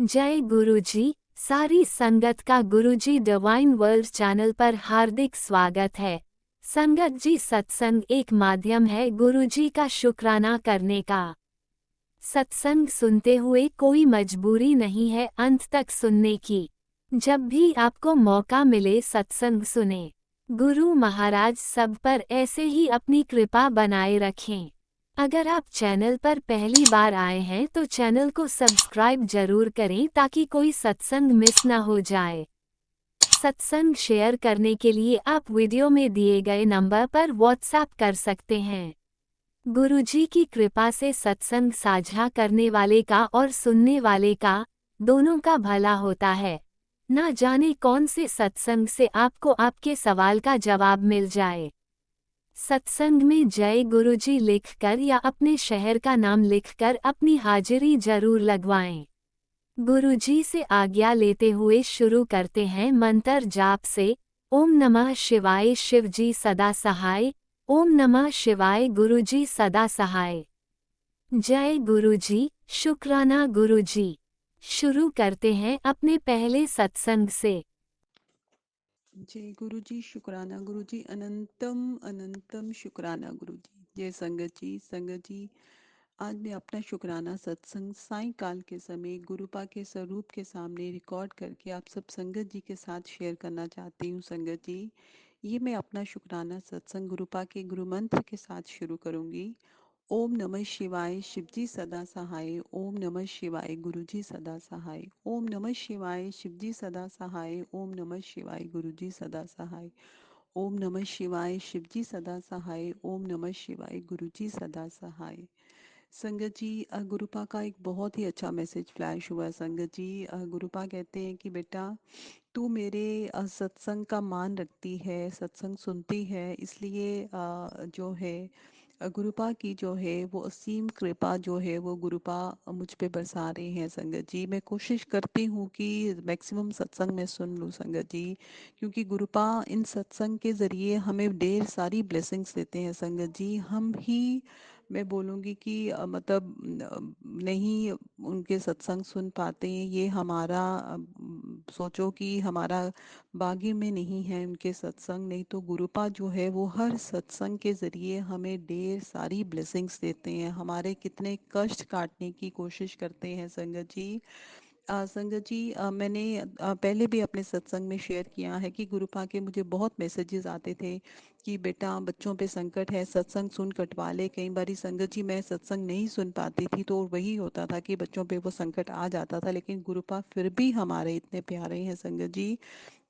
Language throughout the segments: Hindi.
जय गुरुजी। सारी संगत का गुरुजी डिवाइन वर्ल्ड चैनल पर हार्दिक स्वागत है। संगत जी, सत्संग एक माध्यम है गुरुजी का शुक्राना करने का। सत्संग सुनते हुए कोई मजबूरी नहीं है अंत तक सुनने की। जब भी आपको मौका मिले सत्संग सुने। गुरु महाराज सब पर ऐसे ही अपनी कृपा बनाए रखें। अगर आप चैनल पर पहली बार आए हैं तो चैनल को सब्सक्राइब जरूर करें ताकि कोई सत्संग मिस ना हो जाए। सत्संग शेयर करने के लिए आप वीडियो में दिए गए नंबर पर व्हाट्सएप कर सकते हैं। गुरुजी की कृपा से सत्संग साझा करने वाले का और सुनने वाले का, दोनों का भला होता है। ना जाने कौन से सत्संग से आपको आपके सवाल का जवाब मिल जाए। सत्संग में जय गुरुजी लिखकर या अपने शहर का नाम लिखकर अपनी हाजिरी जरूर लगवाएं। गुरुजी से आज्ञा लेते हुए शुरू करते हैं मंत्र जाप से। ओम नमः शिवाय शिवजी सदा सहाय। ओम नमः शिवाय गुरुजी सदा सहाय। जय गुरुजी, शुक्राना गुरुजी। शुरू करते हैं अपने पहले सत्संग से। जय गुरु जी, शुक्राना गुरु जी, अनंतम अनंतम शुक्राना गुरु जी। जय संगत जी। आज मैं अपना शुक्राना सत्संग सायंकाल के समय गुरुपा के स्वरूप के सामने रिकॉर्ड करके आप सब संगत जी के साथ शेयर करना चाहती हूँ। संगत जी, ये मैं अपना शुक्राना सत्संग गुरुपा के गुरु मंत्र के साथ शुरू करूँगी। ओम नमः शिवाय शिवजी सदा सहाय। ओम नमः शिवाय गुरुजी सदा सहाय। ओम नमः शिवाय शिवजी सदा सहाय। ओम नमः शिवाय गुरुजी सदा सहाय। ओम नमः शिवाय शिवजी सदा सहाय। ओम नमः शिवाय गुरुजी सदा सहाय। संगत जी, गुरुपा का एक बहुत ही अच्छा मैसेज फ्लैश हुआ। संगत जी, गुरुपा कहते हैं कि बेटा, तू मेरे सत्संग का मान रखती है, सत्संग सुनती है, इसलिए जो है गुरुपा की जो है वो असीम कृपा जो है वो गुरुपा मुझ पे बरसा रहे हैं। संगत जी, मैं कोशिश करती हूँ कि मैक्सिमम सत्संग में सुन लूँ। संगत जी, क्योंकि गुरुपा इन सत्संग के ज़रिए हमें ढेर सारी ब्लेसिंग्स देते हैं। संगत जी, हम ही, मैं बोलूँगी कि मतलब नहीं उनके सत्संग सुन पाते हैं, ये हमारा सोचो कि हमारा बागी में नहीं है उनके सत्संग। नहीं तो गुरुपा जो है वो हर सत्संग के ज़रिए हमें ढेर सारी ब्लेसिंग्स देते हैं, हमारे कितने कष्ट काटने की कोशिश करते हैं। संगत जी, संगत जी, मैंने पहले भी अपने सत्संग में शेयर किया है कि गुरुपा के मुझे बहुत मैसेजेस आते थे कि बेटा बच्चों पे संकट है, सत्संग सुन कटवा ले। कई बारी संगत जी मैं सत्संग नहीं सुन पाती थी तो वही होता था कि बच्चों पे वो संकट आ जाता था, लेकिन गुरुपा फिर भी हमारे इतने प्यारे हैं। संगत जी,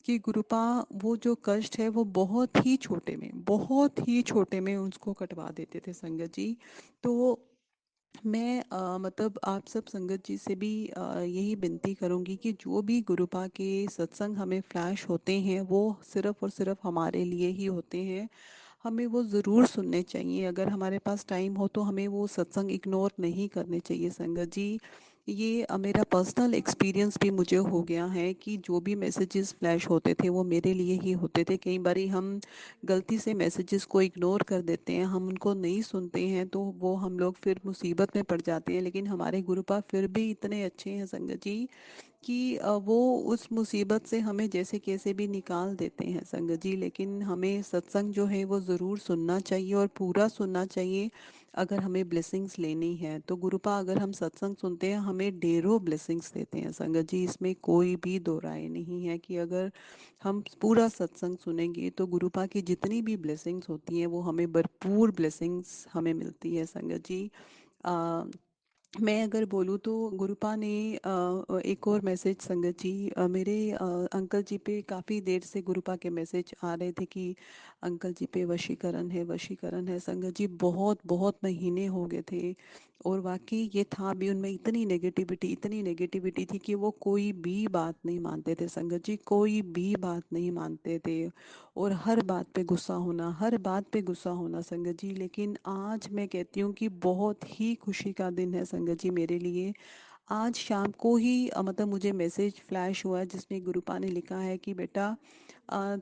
कि गुरुपा वो जो कष्ट है वो बहुत ही छोटे में उसको कटवा देते थे। संगत जी, तो मैं मतलब आप सब संगत जी से भी यही विनती करूंगी कि जो भी गुरुपा के सत्संग हमें फ्लैश होते हैं वो सिर्फ और सिर्फ हमारे लिए ही होते हैं। हमें वो ज़रूर सुनने चाहिए। अगर हमारे पास टाइम हो तो हमें वो सत्संग इग्नोर नहीं करने चाहिए। संगत जी, ये मेरा पर्सनल एक्सपीरियंस भी मुझे हो गया है कि जो भी मैसेजेस फ्लैश होते थे वो मेरे लिए ही होते थे। कई बारी हम गलती से मैसेजेस को इग्नोर कर देते हैं, हम उनको नहीं सुनते हैं, तो वो हम लोग फिर मुसीबत में पड़ जाते हैं। लेकिन हमारे गुरुपा फिर भी इतने अच्छे हैं संगत जी कि वो उस मुसीबत से हमें जैसे कैसे भी निकाल देते हैं। संगत जी, लेकिन हमें सत्संग जो है वो ज़रूर सुनना चाहिए और पूरा सुनना चाहिए। अगर हमें ब्लेसिंग्स लेनी है तो गुरुपा, अगर हम सत्संग सुनते हैं, हमें ढेरों ब्लेसिंग्स देते हैं। संगत जी, इसमें कोई भी दो राय नहीं है कि अगर हम पूरा सत्संग सुनेंगे तो गुरुपा की जितनी भी ब्लेसिंग्स होती हैं वो हमें भरपूर ब्लेसिंग्स हमें मिलती है। संगत जी, अ, मैं अगर बोलूँ तो गुरुपा ने एक और मैसेज। संगत जी, मेरे अंकल जी पे काफ़ी देर से गुरुपा के मैसेज आ रहे थे कि अंकल जी पे वशीकरण है, वशीकरण है। संगत जी, बहुत बहुत महीने हो गए थे और वाकई ये था भी, उनमें इतनी नेगेटिविटी थी कि वो कोई भी बात नहीं मानते थे। संगत जी, कोई भी बात नहीं मानते थे और हर बात पे गुस्सा होना, हर बात पे गुस्सा होना। संगत जी, लेकिन आज मैं कहती हूँ कि बहुत ही खुशी का दिन है संगत जी मेरे लिए। आज शाम को ही मतलब मुझे मैसेज फ्लैश हुआ जिसमें गुरुपा ने लिखा है कि बेटा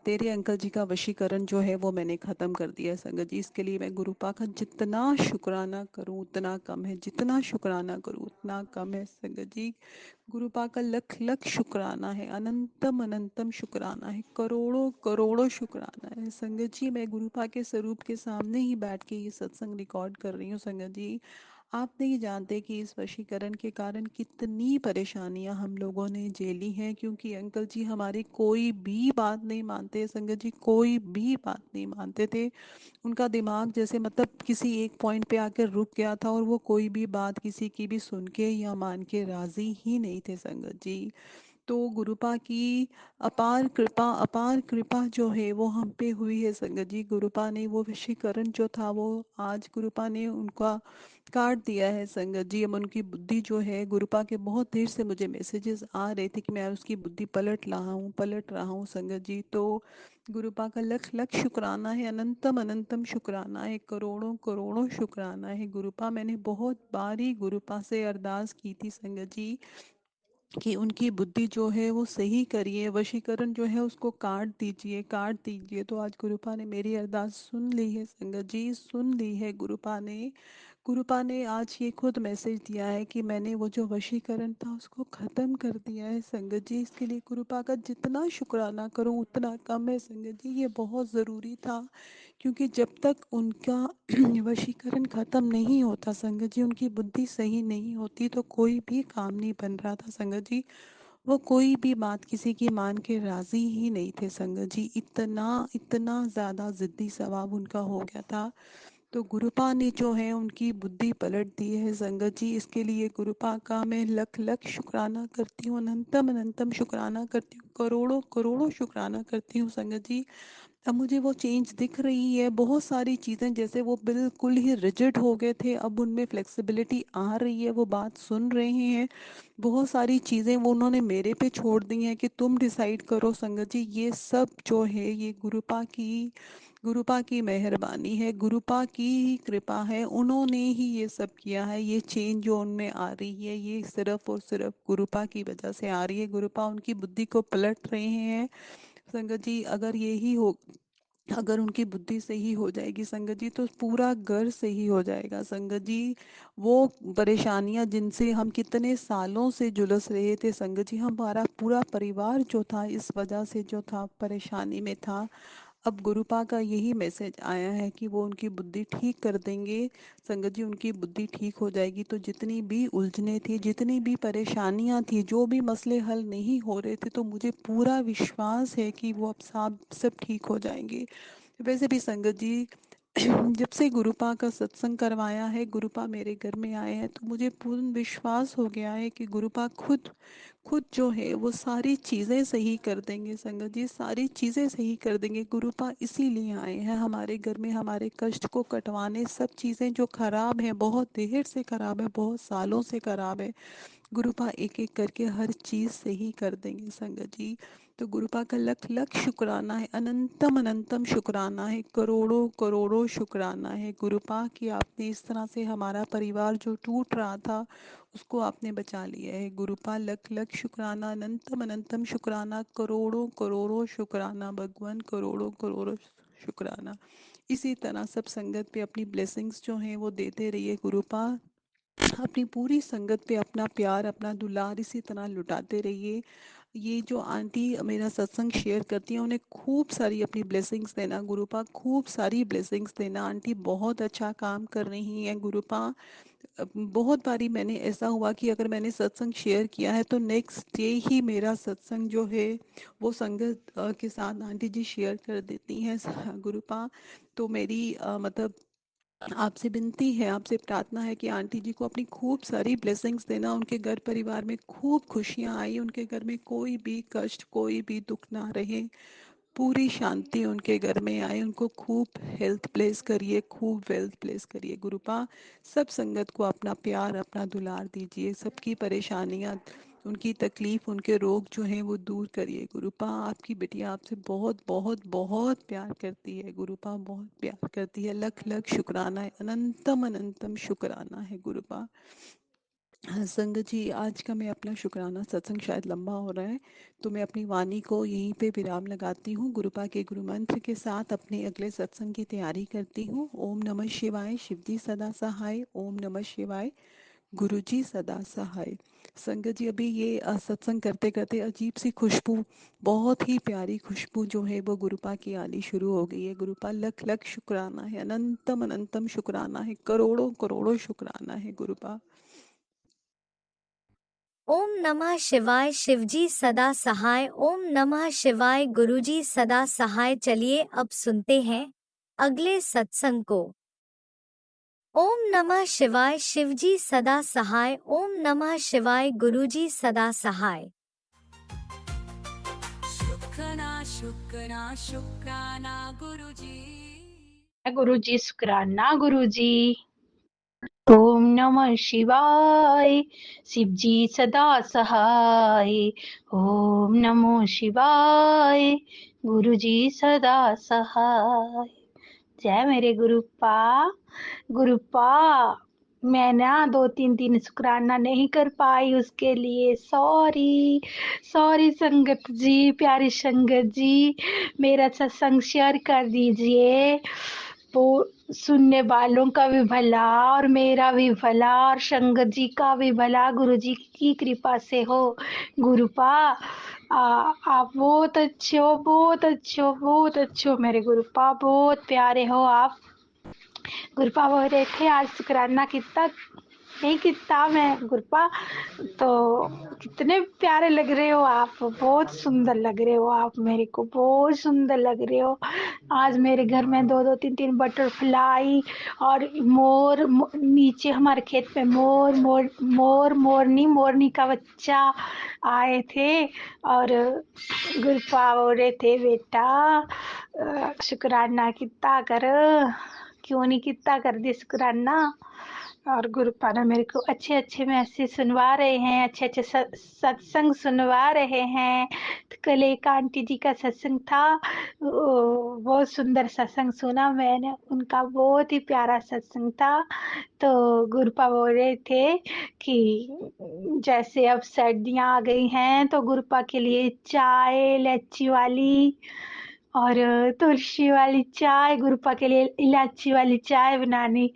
तेरे अंकल जी का वशीकरण जो है वो मैंने ख़त्म कर दिया है संगत जी। इसके लिए मैं गुरुपा का जितना शुक्राना करूं उतना कम है, जितना शुक्राना करूं उतना कम है संगत जी। गुरुपा का लख लख शुक्राना है, अनंतम अनंतम शुक्राना है, करोड़ों करोड़ों शुक्राना है संगत जी। मैं गुरुपा के स्वरूप के सामने ही बैठ के ये सत्संग रिकॉर्ड कर रही हूँ संगत जी। आप नहीं जानते कि इस वशीकरण के कारण कितनी परेशानियां हम लोगों ने झेली हैं, क्योंकि अंकल जी हमारी कोई भी बात नहीं मानते संगत जी, कोई भी बात नहीं मानते थे। उनका दिमाग जैसे मतलब किसी एक पॉइंट पे आकर रुक गया था और वो कोई भी बात किसी की भी सुन के या मान के राजी ही नहीं थे संगत जी। तो गुरुपा की अपार कृपा जो है वो हम पे हुई है संगत जी। गुरुपा ने वो वशीकरण जो था वो आज गुरुपा ने उनका काट दिया है संगत जी। अब उनकी बुद्धि जो है, गुरुपा के बहुत देर से मुझे मैसेजेस आ रहे थे कि मैं उसकी बुद्धि पलट रहा हूँ संगत जी। तो गुरुपा का लख लख शुक्राना है, अनंतम अनंतम शुक्राना है, करोड़ों करोड़ों शुक्राना है गुरुपा। मैंने बहुत बार ही गुरुपा से अरदास की थी संगत जी कि उनकी बुद्धि जो है वो सही करिए, वशीकरण जो है उसको काट दीजिए, काट दीजिए। तो आज गुरुपा ने मेरी अरदास सुन ली है संगत जी, सुन ली है गुरुपा ने। गुरुपा ने आज ये खुद मैसेज दिया है कि मैंने वो जो वशीकरण था उसको ख़त्म कर दिया है संगत जी। इसके लिए गुरुपा का जितना शुक्राना करूं उतना कम है संगत जी। ये बहुत ज़रूरी था, क्योंकि जब तक उनका वशीकरण ख़त्म नहीं होता संगत जी, उनकी बुद्धि सही नहीं होती तो कोई भी काम नहीं बन रहा था संगत जी। वो कोई भी बात किसी की मान के राज़ी ही नहीं थे संगत जी। इतना इतना ज़्यादा ज़िद्दी स्वभाव उनका हो गया था। तो गुरुपा ने जो है उनकी बुद्धि पलट दी है संगत जी। इसके लिए गुरुपा का मैं लख लख शुक्राना करती हूँ, अनंतम अनंतम शुक्राना करती हूँ, करोड़ों करोड़ों शुक्राना करती हूँ संगत जी। अब मुझे वो चेंज दिख रही है, बहुत सारी चीज़ें जैसे वो बिल्कुल ही रिजिड हो गए थे अब उनमें फ्लेक्सिबिलिटी आ रही है, वो बात सुन रहे हैं। बहुत सारी चीज़ें वो उन्होंने मेरे पे छोड़ दी हैं कि तुम डिसाइड करो संगत जी। ये सब जो है ये गुरुपा की मेहरबानी है, गुरुपा की ही कृपा है, उन्होंने ही ये सब किया है। ये चेंज जो उनमें आ रही है ये सिर्फ और सिर्फ गुरुपा की वजह से आ रही है। गुरुपा उनकी बुद्धि को पलट रहे हैं संगत जी। अगर उनकी बुद्धि सही हो जाएगी संगत जी तो पूरा घर सही हो जाएगा संगत जी। वो परेशानियां जिनसे हम कितने सालों से जुलस रहे थे संगत जी, हमारा पूरा परिवार जो था इस वजह से जो था परेशानी में था। अब गुरुपा का यही मैसेज आया है कि वो उनकी बुद्धि ठीक कर देंगे संगत जी। उनकी बुद्धि ठीक हो जाएगी तो जितनी भी उलझने थी, जितनी भी परेशानियां थी, जो भी मसले हल नहीं हो रहे थे, तो मुझे पूरा विश्वास है कि वो अब सब ठीक हो जाएंगे। वैसे भी संगत जी जब से गुरुपा का सत्संग करवाया है, गुरुपा मेरे घर में आए हैं, तो मुझे पूर्ण विश्वास हो गया है कि गुरुपा खुद खुद जो है वो सारी चीज़ें सही कर देंगे संगत जी, सारी चीज़ें सही कर देंगे। गुरुपा इसीलिए आए हैं हमारे घर में, हमारे कष्ट को कटवाने। सब चीज़ें जो खराब हैं, बहुत देर से खराब है, बहुत सालों से खराब है, गुरुपा एक एक करके हर चीज़ सही कर देंगे संगत जी। तो गुरुपा का लख लख शुक्राना है, अनंतम अनंतम शुक्राना है, करोड़ों करोड़ों शुक्राना है गुरुपा कि आपने इस तरह से हमारा परिवार जो टूट रहा था उसको आपने बचा लिया है। गुरुपा लख लख शुक्राना, अनंतम अनंतम शुक्राना, करोड़ों करोड़ों शुक्राना भगवान, करोड़ों करोड़ों शुक्राना। इसी तरह सब संगत पे अपनी ब्लेसिंग्स जो हैं वो देते रहिए गुरुपा। अपनी पूरी संगत पे अपना प्यार, अपना दुलार इसी तरह लुटाते रहिए। ये जो आंटी मेरा सत्संग शेयर करती हैं उन्हें खूब सारी अपनी ब्लेसिंग्स देना गुरुपा, खूब सारी ब्लेसिंग्स देना। आंटी बहुत अच्छा काम कर रही हैं गुरुपा। बहुत बारी मैंने ऐसा हुआ कि अगर मैंने सत्संग शेयर किया है तो नेक्स्ट डे ही मेरा सत्संग जो है वो संगत के साथ आंटी जी शेयर कर देती हैं गुरुपा। तो मेरी मतलब आपसे विनती है, आपसे प्रार्थना है कि आंटी जी को अपनी खूब सारी ब्लेसिंग्स देना, उनके घर परिवार में खूब खुशियाँ आई, उनके घर में कोई भी कष्ट, कोई भी दुख ना रहे, पूरी शांति उनके घर में आए। उनको खूब हेल्थ प्लेस करिए, खूब वेल्थ प्लेस करिए गुरुपा। सब संगत को अपना प्यार, अपना दुलार दीजिए, सबकी परेशानियाँ, उनकी तकलीफ, उनके रोग जो हैं वो दूर करिए गुरुपा। आपकी बिटिया आपसे बहुत बहुत बहुत प्यार करती है गुरुपा, बहुत प्यार करती है। लख लख शुक्राना है, अनंतम अनंतम शुक्राना है गुरुपा। हाँ, संगत जी, आज का मैं अपना शुक्राना सत्संग शायद लंबा हो रहा है, तो मैं अपनी वाणी को यहीं पे विराम लगाती हूँ। गुरुपा के गुरु मंत्र के साथ अपने अगले सत्संग की तैयारी करती हूँ। ओम नमः शिवाय, शिवजी सदा सहाय। ओम नमः शिवाय, गुरुजी सदा सहाय। संगत जी, अभी ये सत्संग करते करते अजीब सी खुशबू, बहुत ही प्यारी खुशबू जो है वो गुरुपा की आनी शुरू हो गई है। गुरुपा, लख लख शुक्राना है, अनंतम अनंतम शुक्राना है, करोड़ों करोड़ों शुक्राना है गुरुपा। ओम नमः शिवाय, शिवजी सदा सहाय। ओम नमः शिवाय, गुरुजी सदा सहाय। चलिए अब सुनते हैं अगले सत्संग को। ओम नमः शिवाय, शिवजी सदा सहाय। ओम नमः शिवाय, गुरुजी सदा सहाय। शुक्राना शुक्राना शुक्राना गुरुजी। गुरुजी शुक्राना गुरुजी। ओम नमः शिवाय, शिवजी सदा सहाय। ओम नमो शिवाय, गुरुजी सदा सहाय। जय मेरे गुरुपा। गुरुपा, मैं ना 2-3 दिन शुक्राना नहीं कर पाई, उसके लिए सॉरी। सॉरी संगत जी, प्यारी संगत जी, मेरा सत्संग शेयर कर दीजिए। वो सुनने वालों का भी भला और मेरा भी भला और संगत जी का भी भला गुरु जी की कृपा से हो। गुरुपा, आप बहुत अच्छे हो, बहुत अच्छे हो, बहुत अच्छे हो मेरे गुरुपा, बहुत प्यारे हो आप। गुरुपा बोल रहे थे आज शुक्राना कितना नहीं कितना मैं गुरुपा, तो कितने प्यारे लग रहे हो आप, बहुत सुंदर लग रहे हो आप, मेरे को बहुत सुंदर लग रहे हो। आज मेरे घर में 2-2 3-3 बटरफ्लाई और मोर, नीचे हमारे खेत पे मोर मोर मोर मोरनी मोरनी का बच्चा आए थे। और गुरुपा बोल रहे थे बेटा शुक्राना कितना कर, क्यों नहीं कितना कर दे शुक्राना। और गुरुपा ने मेरे को अच्छे अच्छे मैसेज सुनवा रहे हैं, अच्छे अच्छे सत्संग सुनवा रहे हैं। तो कल एक आंटी जी का सत्संग था, बहुत सुंदर सत्संग सुना मैंने उनका, बहुत ही प्यारा सत्संग था। तो गुरुपा बोल रहे थे कि जैसे अब सर्दियां आ गई हैं तो गुरुपा के लिए चाय इलायची वाली और तुलसी वाली चाय, गुरुपा के लिए इलायची वाली चाय बनानी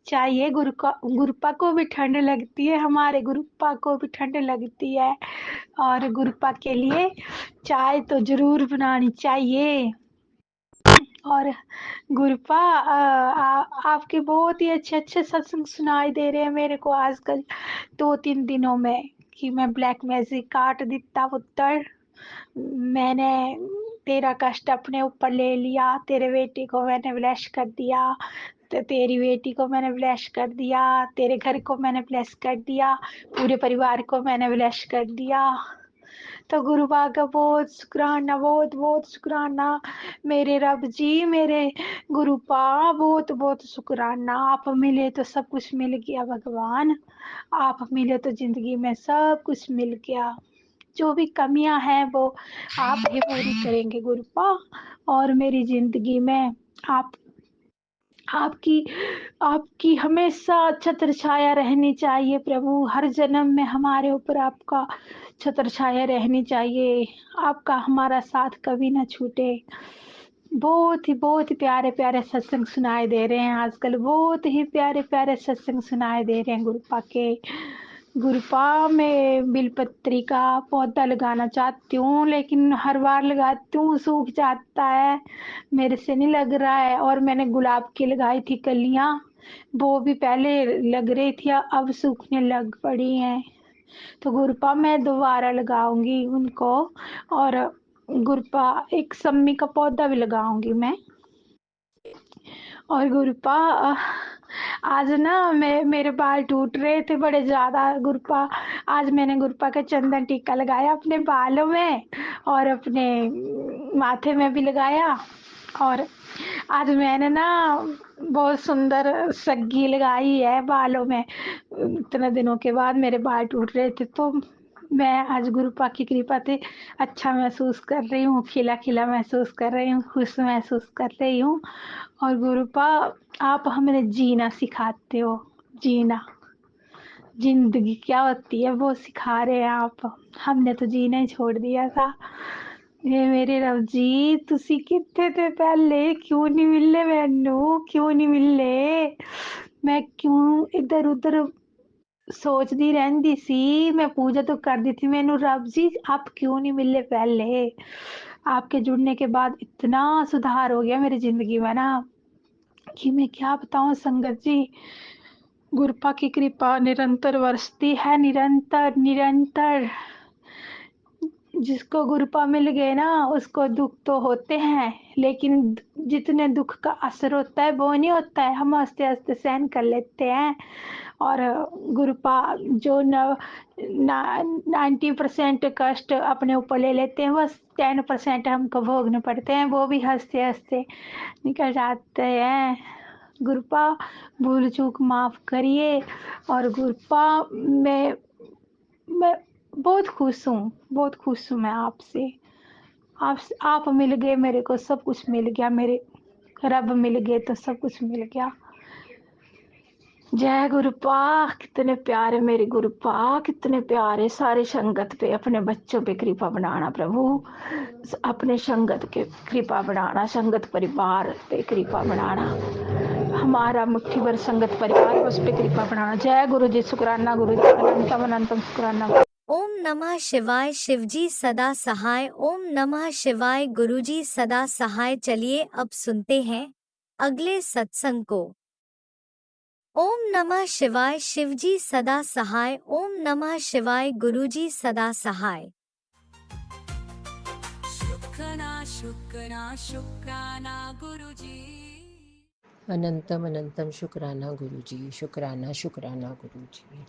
चाहिए। गुरुपा को भी ठंड लगती है, हमारे गुरुपा को भी ठंड लगती है, और गुरुपा के लिए चाय तो जरूर बनानी चाहिए। और गुरुपा, आपके बहुत ही अच्छे अच्छे सत्संग सुनाई दे रहे हैं मेरे को आजकल 2-3 दिनों में, कि मैं ब्लैक मैजिक काट दिता पुत्र, मैंने तेरा कष्ट अपने ऊपर ले लिया, तेरे बेटे को मैंने ब्लेस कर दिया, तो तेरी बेटी को मैंने ब्लेस कर दिया, तेरे घर को मैंने ब्लेस कर दिया, पूरे परिवार को मैंने ब्लेस कर दिया। तो गुरुबा का बहुत शुक्राना, बहुत बहुत शुक्राना मेरे रब जी, मेरे गुरुपा, बहुत बहुत शुक्राना। आप मिले तो सब कुछ मिल गया भगवान, आप मिले तो जिंदगी में सब कुछ मिल गया। जो भी कमियां हैं वो आप ही पूरी करेंगे गुरुपा, और मेरी जिंदगी में आप आपकी आपकी हमेशा छत्र छाया रहनी चाहिए प्रभु, हर जन्म में हमारे ऊपर आपका छत्र छाया रहनी चाहिए, आपका हमारा साथ कभी ना छूटे। बहुत ही प्यारे प्यारे सत्संग सुनाई दे रहे हैं आजकल, बहुत ही प्यारे प्यारे सत्संग सुनाई दे रहे हैं गुरुपा के। गुरुपा, मैं बिलपत्री का पौधा लगाना चाहती हूँ, लेकिन हर बार लगाती हूँ सूख जाता है, मेरे से नहीं लग रहा है। और मैंने गुलाब की लगाई थी कलियां, वो भी पहले लग रही थी, अब सूखने लग पड़ी हैं। तो गुरुपा मैं दोबारा लगाऊंगी उनको, और गुरुपा एक सम्मी का पौधा भी लगाऊंगी मैं। और गुरुपा, आज ना मैं मेरे बाल टूट रहे थे बड़े ज्यादा गुरुपा, आज मैंने गुरुपा का चंदन टीका लगाया अपने बालों में, और अपने माथे में भी लगाया। और आज मैंने ना बहुत सुंदर सग्गी लगाई है बालों में, इतने दिनों के बाद मेरे बाल टूट रहे थे, तो मैं आज गुरुपा की कृपा से अच्छा महसूस कर रही हूँ, खिला खिला महसूस कर रही हूँ, खुश महसूस कर रही हूँ। और गुरुपा, आप हमें जीना सिखाते हो, जीना जिंदगी क्या होती है वो सिखा रहे हैं आप। हमने तो जीना ही छोड़ दिया था। ये मेरे रब जी तुसी कित्थे थे पहले, क्यों नहीं मिले मैनू, क्यों नहीं मिले। मैं क्यों इधर उधर सोचदी रहंदी सी, मैं पूजा तो करदी थी। मैनू रब जी आप क्यों नहीं मिले पहले। आपके जुड़ने के बाद इतना सुधार हो गया मेरी जिंदगी में ना कि मैं क्या बताऊं संगत जी। गुरपा की कृपा निरंतर बरसती है, निरंतर निरंतर। जिसको गुरपा मिल गए ना उसको दुख तो होते हैं, लेकिन जितने दुख का असर होता है वो नहीं होता है। हम हंसते हंसते सहन कर लेते हैं। और गुरपा जो 90% कष्ट अपने ऊपर ले लेते हैं, बस 10% हमको भोगने पड़ते हैं, वो भी हंसते हंसते निकल जाते हैं। गुरपा भूल चूक माफ करिए। और गुरपा मैं बहुत खुश हूँ, बहुत खुश हूँ मैं आपसे। आप मिल गए मेरे को, सब कुछ मिल गया। मेरे रब मिल गए तो सब कुछ मिल गया। जय गुरुपा। कितने प्यारे मेरे गुरुपा, कितने प्यारे। सारे संगत पे अपने बच्चों पे कृपा बनाना प्रभु। अपने संगत के कृपा बनाना, संगत परिवार पे कृपा बनाना। हमारा मुट्ठी भर संगत परिवार उस पे कृपा बनाना। जय गुरु जी, शुक्राना गुरु जी, अनंतम अनंतम शुक्राना। ओम नमः शिवाय। शिवजी सदा सहाय। ओम नमः शिवाय। गुरुजी सदा सहाय। चलिए अब सुनते हैं अगले सत्संग को। ओम नमः शिवाय। शिवजी सदा सहाय। ओम नमः शिवाय। गुरुजी सदा सहाय। शुक्राना शुक्राना शुक्राना गुरुजी। अनंतम अनंतम शुक्राना गुरुजी, शुक्राना शुक्राना गुरुजी।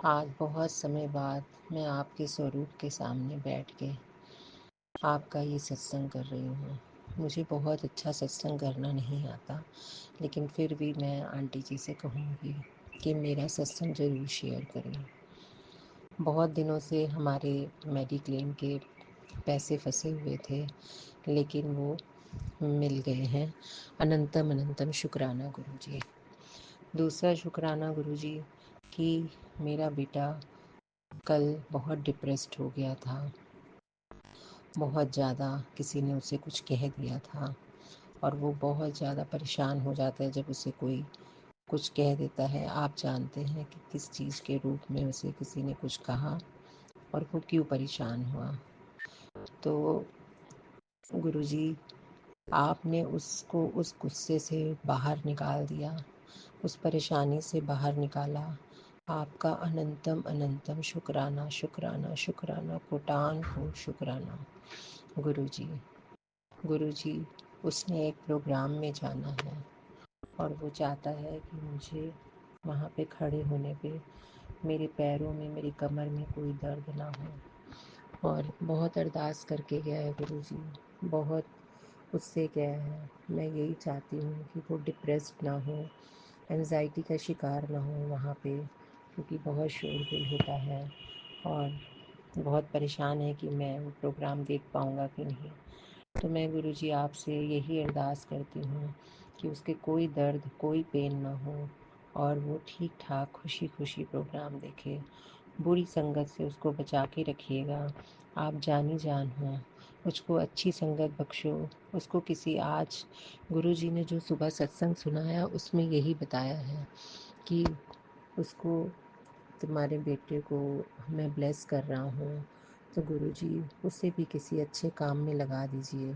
आज बहुत समय बाद मैं आपके स्वरूप के सामने बैठ के आपका ये सत्संग कर रही हूँ। मुझे बहुत अच्छा सत्संग करना नहीं आता, लेकिन फिर भी मैं आंटी जी से कहूँगी कि मेरा सत्संग ज़रूर शेयर करें। बहुत दिनों से हमारे मेडिक्लेम के पैसे फंसे हुए थे, लेकिन वो मिल गए हैं। अनंतम अनंतम शुक्राना गुरुजी। दूसरा शुक्राना गुरुजी कि मेरा बेटा कल बहुत डिप्रेस्ड हो गया था। बहुत ज़्यादा किसी ने उसे कुछ कह दिया था और वो बहुत ज़्यादा परेशान हो जाता है जब उसे कोई कुछ कह देता है। आप जानते हैं कि किस चीज़ के रूप में उसे किसी ने कुछ कहा और वो क्यों परेशान हुआ। तो गुरुजी आपने उसको उस गुस्से से बाहर निकाल दिया, उस परेशानी से बाहर निकाला। आपका अनंतम अनंतम शुक्राना शुक्राना शुक्राना कोटान को शुक्राना गुरुजी। गुरुजी उसने एक प्रोग्राम में जाना है और वो चाहता है कि मुझे वहाँ पे खड़े होने पे मेरे पैरों में, मेरी कमर में कोई दर्द ना हो। और बहुत अरदास करके गया है गुरुजी, बहुत उससे गया है। मैं यही चाहती हूँ कि वो डिप्रेस्ड ना हो, एंजाइटी का शिकार ना हो वहाँ पे, क्योंकि बहुत शोरगुल होता है और बहुत परेशान है कि मैं वो प्रोग्राम देख पाऊँगा कि नहीं। तो मैं गुरुजी आपसे यही अरदास करती हूँ कि उसके कोई दर्द, कोई पेन ना हो और वो ठीक ठाक खुशी खुशी प्रोग्राम देखे। बुरी संगत से उसको बचा के रखिएगा। आप जानी जान हो, उसको अच्छी संगत बख्शो। उसको किसी आज गुरुजी ने जो सुबह सत्संग सुनाया उसमें यही बताया है कि उसको, तुम्हारे बेटे को मैं ब्लेस कर रहा हूँ, तो गुरुजी उसे भी किसी अच्छे काम में लगा दीजिए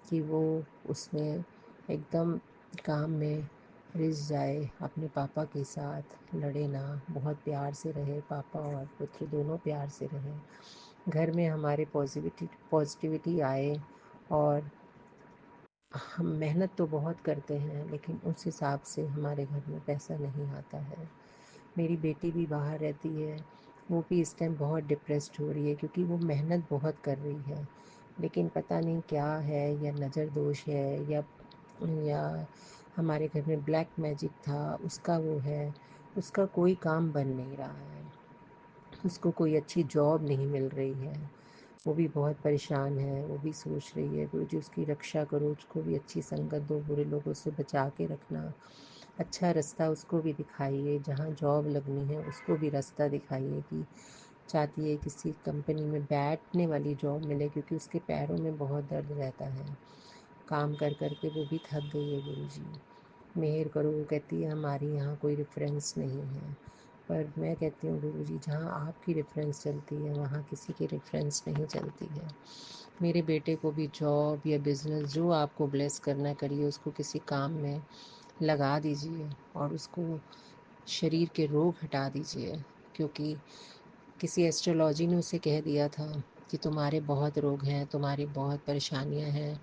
कि वो उसमें एकदम काम में रिझ जाए, अपने पापा के साथ लड़े ना, बहुत प्यार से रहे, पापा और पुत्र दोनों प्यार से रहे। घर में हमारे पॉजिटिविटी आए और हम मेहनत तो बहुत करते हैं लेकिन उस हिसाब से हमारे घर में पैसा नहीं आता है। मेरी बेटी भी बाहर रहती है, वो भी इस टाइम बहुत डिप्रेस्ड हो रही है क्योंकि वो मेहनत बहुत कर रही है, लेकिन पता नहीं क्या है, या नज़र दोष है या हमारे घर में ब्लैक मैजिक था उसका वो है, उसका कोई काम बन नहीं रहा है, उसको कोई अच्छी जॉब नहीं मिल रही है। वो भी बहुत परेशान है, वो भी सोच रही है गुरुजी उसकी रक्षा करो, उसको भी अच्छी संगत दो, बुरे लोगों से बचा के रखना। अच्छा रास्ता उसको भी दिखाइए, जहाँ जॉब लगनी है उसको भी रास्ता दिखाइए कि चाहती है किसी कंपनी में बैठने वाली जॉब मिले, क्योंकि उसके पैरों में बहुत दर्द रहता है, काम कर कर के वो भी थक गई है। गुरुजी मेहर करो। वो कहती है हमारी यहाँ कोई रेफरेंस नहीं है, पर मैं कहती हूँ गुरुजी जहाँ आपकी रेफरेंस चलती है वहाँ किसी की रेफरेंस नहीं चलती है। मेरे बेटे को भी जॉब या बिज़नेस जो आपको ब्लेस करना करिए, उसको किसी काम में लगा दीजिए और उसको शरीर के रोग हटा दीजिए, क्योंकि किसी एस्ट्रोलॉजी ने उसे कह दिया था कि तुम्हारे बहुत रोग हैं, तुम्हारी बहुत परेशानियां हैं,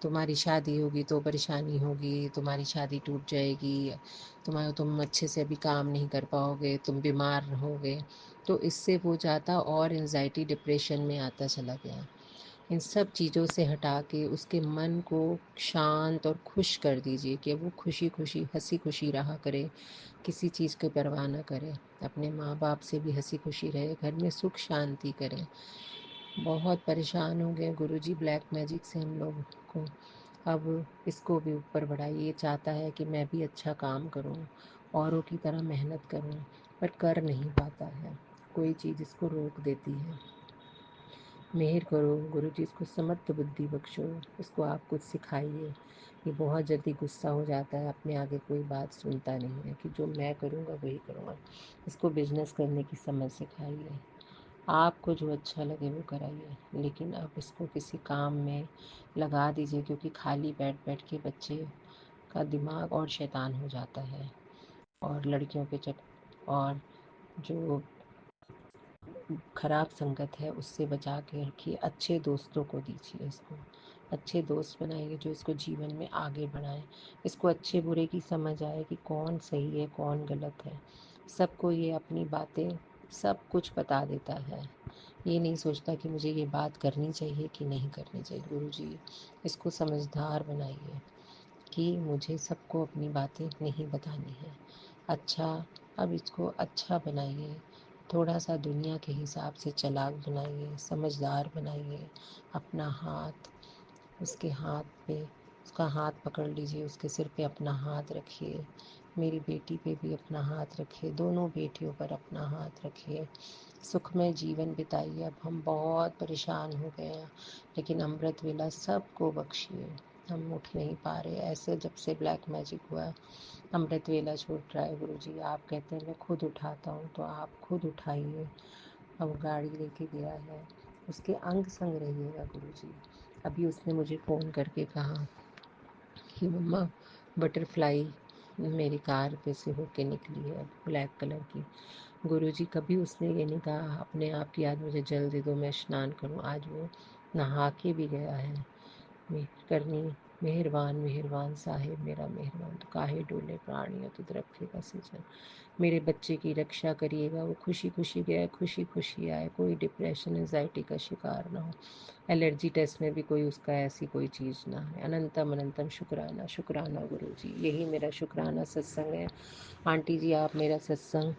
तुम्हारी शादी होगी तो परेशानी होगी, तुम्हारी शादी टूट जाएगी, तुम अच्छे से अभी काम नहीं कर पाओगे, तुम बीमार रहोगे। तो इससे वो ज़्यादा और एंजाइटी डिप्रेशन में आता चला गया। इन सब चीज़ों से हटा के उसके मन को शांत और खुश कर दीजिए कि वो खुशी खुशी हंसी खुशी रहा करे, किसी चीज़ की परवाह ना करे, अपने माँ बाप से भी हंसी खुशी रहे, घर में सुख शांति करे। बहुत परेशान हो गए गुरुजी ब्लैक मैजिक से हम लोग को। अब इसको भी ऊपर बढ़ाइए। ये चाहता है कि मैं भी अच्छा काम करूं, औरों की तरह मेहनत करूं, पर कर नहीं पाता है, कोई चीज़ इसको रोक देती है। मेहर करो गुरुजी, इसको समर्थ बुद्धि बख्शो, इसको आप कुछ सिखाइए। ये बहुत जल्दी गुस्सा हो जाता है, अपने आगे कोई बात सुनता नहीं है कि जो मैं करूँगा वही करूँगा। इसको बिजनेस करने की समझ सिखाइए, आपको जो अच्छा लगे वो कराइए, लेकिन अब इसको किसी काम में लगा दीजिए, क्योंकि खाली बैठ बैठ के बच्चे का दिमाग और शैतान हो जाता है। और लड़कियों के और जो खराब संगत है उससे बचा के रखिए, अच्छे दोस्तों को दीजिए, इसको अच्छे दोस्त बनाइए जो इसको जीवन में आगे बढ़ाएं, इसको अच्छे बुरे की समझ आए कि कौन सही है कौन गलत है। सबको ये अपनी बातें सब कुछ बता देता है, ये नहीं सोचता कि मुझे ये बात करनी चाहिए कि नहीं करनी चाहिए। गुरुजी इसको समझदार बनाइए कि मुझे सबको अपनी बातें नहीं बतानी है। अच्छा, अब इसको अच्छा बनाइए, थोड़ा सा दुनिया के हिसाब से चालाक बनाइए, समझदार बनाइए। अपना हाथ उसके हाथ पे, उसका हाथ पकड़ लीजिए, उसके सिर पे अपना हाथ रखिए, मेरी बेटी पे भी अपना हाथ रखिए, दोनों बेटियों पर अपना हाथ रखिए, सुखमय जीवन बिताइए। अब हम बहुत परेशान हो गए हैं, लेकिन अमृत वेला सबको बख्शिए, हम उठ नहीं पा रहे। ऐसे जब से ब्लैक मैजिक हुआ अमृत वेला छूट रहा है। गुरुजी आप कहते हैं मैं खुद उठाता हूँ, तो आप खुद उठाइए। अब गाड़ी लेके गया है, उसके अंग संग रहिएगा गुरुजी। अभी उसने मुझे फ़ोन करके कहा कि मम्मा बटरफ्लाई मेरी कार पे से होके निकली है, ब्लैक कलर की। गुरुजी कभी उसने ये नहीं कहा अपने आप की आज मुझे जल दे दो मैं स्नान करूं, आज वो नहा के भी गया है। करनी मेहरबान मेहरबान साहिब मेरा मेहरबान, तो काहे डोले प्राणियों तुझ रखेगा सीजन। मेरे बच्चे की रक्षा करिएगा, वो खुशी खुशी गया, खुशी खुशी आए, कोई डिप्रेशन एंजाइटी का शिकार ना हो, एलर्जी टेस्ट में भी कोई उसका ऐसी कोई चीज़ ना है। अनंतम अनंतम शुक्राना शुक्राना गुरु जी, यही मेरा शुक्राना सत्संग है। आंटी जी आप मेरा सत्संग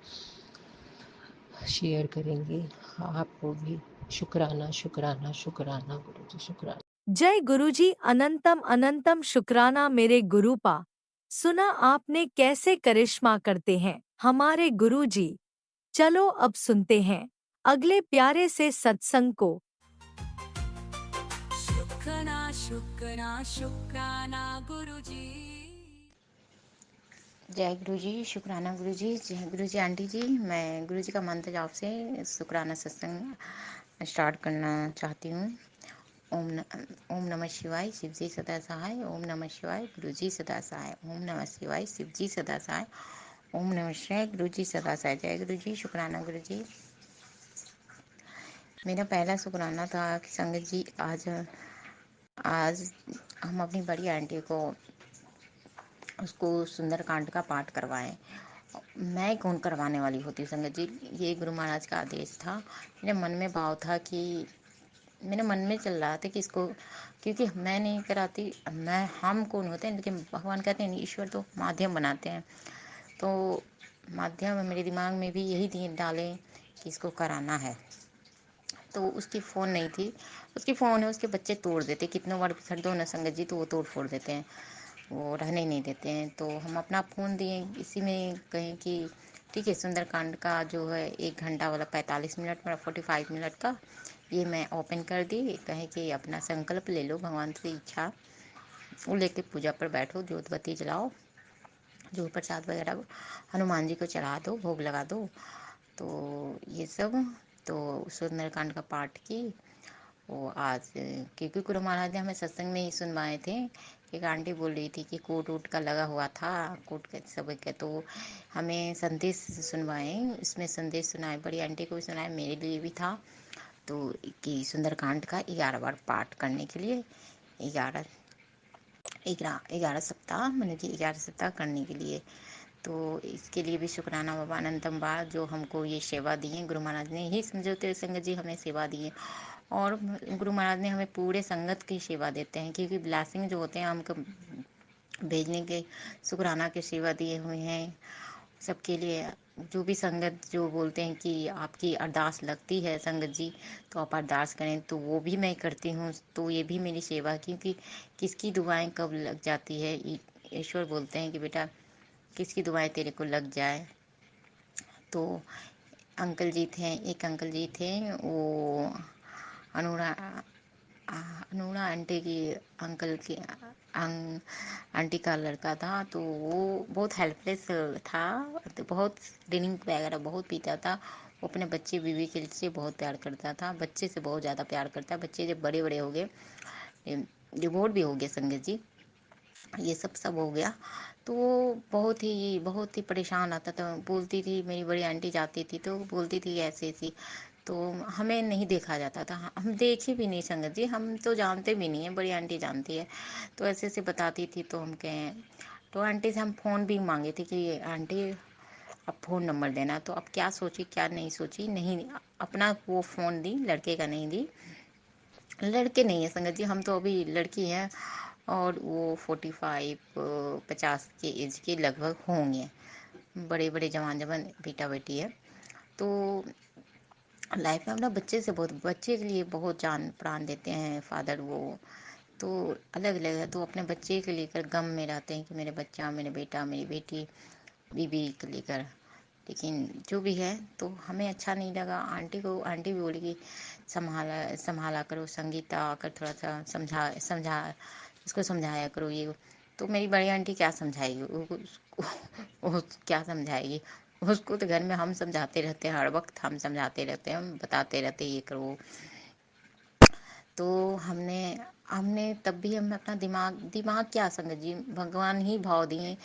शेयर करेंगी, आपको भी शुक्राना शुक्राना शुक्राना गुरु जी, शुक्राना। जय गुरुजी, अनंतम अनंतम शुक्राना मेरे गुरुपा। सुना आपने कैसे करिश्मा करते हैं हमारे गुरुजी। चलो अब सुनते हैं अगले प्यारे से सत्संग को। शुक्राना शुक्राना शुक्राना गुरुजी। जय गुरु जी, शुक्राना गुरु जी, जय गुरु जी आंटी जी। मैं गुरु जी का मंत्र जाप से शुक्राना सत्संग स्टार्ट करना चाहती हूँ। ओम नमः शिवाय, शिव जी सदा सहाय। ओम नमः शिवाय, गुरु जी सदा सहाय। ओम नमः शिवाय, शिव जी सदा सहाय। ओम नमः शिवाय, गुरु जी सदा सहाय। जय गुरु जी, शुक्राना गुरु जी। मेरा पहला शुक्राना था कि संगत जी आज आज हम अपनी बड़ी आंटी को उसको सुंदरकांड का पाठ करवाएं। मैं कौन करवाने वाली होती हूँ संगत जी, ये गुरु महाराज का आदेश था। मेरे मन में भाव था कि मेरे मन में चल रहा था कि इसको, क्योंकि मैं नहीं कराती, मैं हम कौन होते हैं, लेकिन भगवान कहते हैं ईश्वर तो माध्यम बनाते हैं। तो माध्यम मेरे दिमाग में भी यही दिए डाले कि इसको कराना है। तो उसकी फ़ोन नहीं थी, उसकी फ़ोन है, उसके बच्चे तोड़ देते, कितनों बार छੱड दो ना संगत जी तो वो तोड़ फोड़ देते हैं। वो रहने नहीं देते हैं। तो हम अपना फ़ोन दिए, इसी में कहें कि ठीक है, सुंदरकांड का जो है 1 घंटा वाला 45 मिनट मेरा 45 मिनट का ये मैं ओपन कर दी। कहें कि अपना संकल्प ले लो, भगवान से इच्छा वो लेके पूजा पर बैठो, जोत बत्ती जलाओ, जो प्रसाद वगैरह हनुमान जी को चढ़ा दो, भोग लगा दो। तो ये सब, तो सुंदरकांड का पाठ की। वो आज क्योंकि गुरु महाराज ने हमें सत्संग में ही सुनवाए थे। एक आंटी बोल रही थी कि कोट वोट का लगा हुआ था, कोट का सब के, तो हमें संदेश सुनवाए, इसमें संदेश सुनाए, बड़ी आंटी को भी सुनाए, मेरे लिए भी था। तो कि सुंदरकांड का 11 बार पाठ करने के लिए, 11 11 सप्ताह, मैंने कि 11 सप्ताह करने के लिए। तो इसके लिए भी शुक्राना बाबा अनंतम बार, जो हमको ये सेवा दी है। गुरु महाराज ने ही समझौते संगत जी हमें सेवा दी है, और गुरु महाराज ने हमें पूरे संगत की सेवा देते हैं, क्योंकि ब्लेसिंग जो होते हैं हमको भेजने के, शुक्राना की सेवा दिए हुए हैं सबके लिए। जो भी संगत जो बोलते हैं कि आपकी अरदास लगती है संगत जी, तो आप अरदास करें, तो वो भी मैं करती हूँ। तो ये भी मेरी सेवा, क्योंकि किसकी दुआएं कब लग जाती है, ईश्वर बोलते हैं कि बेटा किसकी दुआएं तेरे को लग जाए। तो अंकल जी थे, एक अंकल जी थे, वो अनुरा अनुरा आंटी की अंकल की आंटी का लड़का था। तो वो बहुत हेल्पलेस था, तो बहुत ड्रिंक वगैरह बहुत पीता था। वो अपने बच्चे बीवी के से बहुत प्यार करता था, बच्चे से बहुत ज़्यादा प्यार करता है। बच्चे जब बड़े बड़े हो गए, डिवोर्स भी हो गया संगत जी, ये सब हो गया। तो वो बहुत ही परेशान आता था। बोलती थी, मेरी बड़ी आंटी जाती थी तो बोलती थी ऐसे ऐसी। तो हमें नहीं देखा जाता था, हम देखे भी नहीं संगत जी, हम तो जानते भी नहीं है, बड़ी आंटी जानती है। तो ऐसे ऐसे बताती थी, तो हम कहें, तो आंटी से हम फ़ोन भी मांगे थे कि आंटी अब फ़ोन नंबर देना। तो अब क्या सोची क्या नहीं सोची, नहीं अपना वो फ़ोन दी, लड़के का नहीं दी। लड़के नहीं है संगत जी, हम तो अभी लड़की हैं, और वो 45 50 के एज के लगभग होंगे, बड़े बड़े जवान जवान बेटा बेटी है। तो लाइफ में अपना बच्चे से बहुत, बच्चे के लिए बहुत जान प्राण देते हैं फादर वो। तो अलग अलग है, तो अपने बच्चे के लेकर गम में रहते हैं कि मेरे बच्चा, मेरे बेटा, मेरी बेटी, बीबी को लेकर। लेकिन जो भी है, तो हमें अच्छा नहीं लगा। आंटी भी बोली कि संभाला संभाला करो संगीता, आकर थोड़ा सा समझा समझा इसको समझाया करो ये। तो मेरी बड़ी आंटी क्या समझाएगी वो क्या समझाएगी उसको, तो घर में हम समझाते रहते हैं, हर वक्त हम समझाते रहते हैं, हम बताते रहते हैं ये करो। तो हमने हमने तब भी हम अपना दिमाग दिमाग क्या संगत जी, भगवान ही भाव दिए